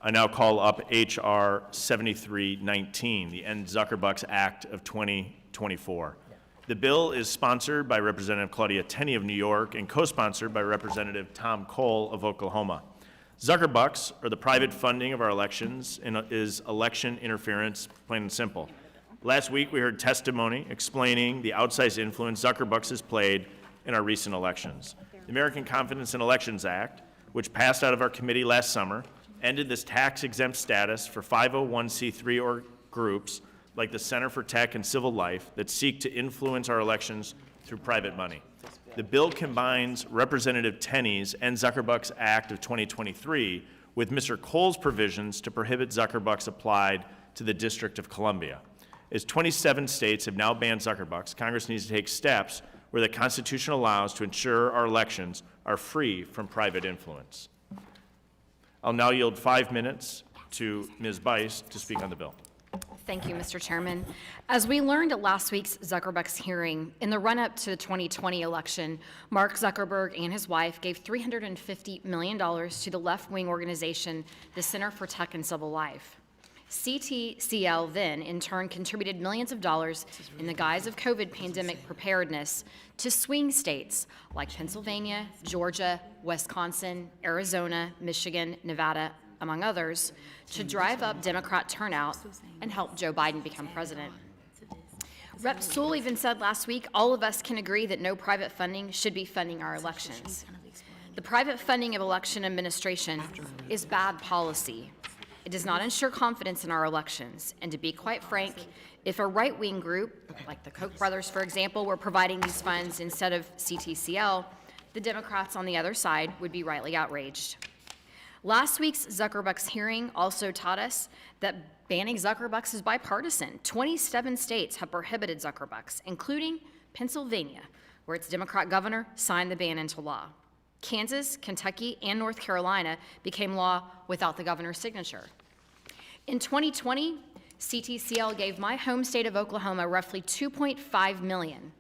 I now call up H.R. 7319, the End Zuckerbucks Act of 2024. The bill is sponsored by Representative Claudia Tenney of New York and co-sponsored by Representative Tom Cole of Oklahoma. Zuckerbucks are the private funding of our elections and is election interference, plain and simple. Last week, we heard testimony explaining the outsized influence Zuckerbucks has played in our recent elections. The American Confidence in Elections Act, which passed out of our committee last summer, ended this tax-exempt status for 501c3 or groups like the Center for Tech and Civil Life that seek to influence our elections through private money. The bill combines Representative Tenney's End Zuckerbucks Act of 2023 with Mr. Cole's provisions to prohibit Zuckerbucks applied to the District of Columbia. As 27 states have now banned Zuckerbucks, Congress needs to take steps where the Constitution allows to ensure our elections are free from private influence. I'll now yield 5 minutes to Ms. Bice to speak on the bill. Thank you, Mr. Chairman. As we learned at last week's Zuckerbucks hearing, in the run-up to the 2020 election, Mark Zuckerberg and his wife gave $350 million to the left-wing organization, the Center for Tech and Civil Life. CTCL then, in turn, contributed millions of dollars in the guise of COVID pandemic preparedness to swing states like Pennsylvania, Georgia, Wisconsin, Arizona, Michigan, Nevada, among others, to drive up Democrat turnout and help Joe Biden become president. Rep. Sewell even said last week, all of us can agree that no private funding should be funding our elections. The private funding of election administration is bad policy. It does not ensure confidence in our elections. And to be quite frank, if a right-wing group, like the Koch brothers, for example, were providing these funds instead of CTCL, the Democrats on the other side would be rightly outraged. Last week's Zuckerbucks hearing also taught us that banning Zuckerbucks is bipartisan. 27 states have prohibited Zuckerbucks, including Pennsylvania, where its Democrat governor signed the ban into law. Kansas, Kentucky, and North Carolina became law without the governor's signature. In 2020, CTCL gave my home state of Oklahoma roughly $2.5 million.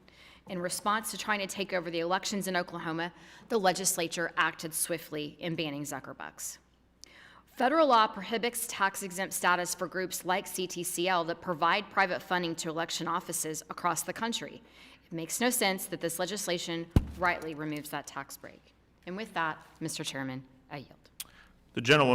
In response to trying to take over the elections in Oklahoma, the legislature acted swiftly in banning Zuckerbucks. Federal law prohibits tax-exempt status for groups like CTCL that provide private funding to election offices across the country. It makes no sense that this legislation rightly removes that tax break. And with that, Mr. Chairman, I yield. The gentlewoman.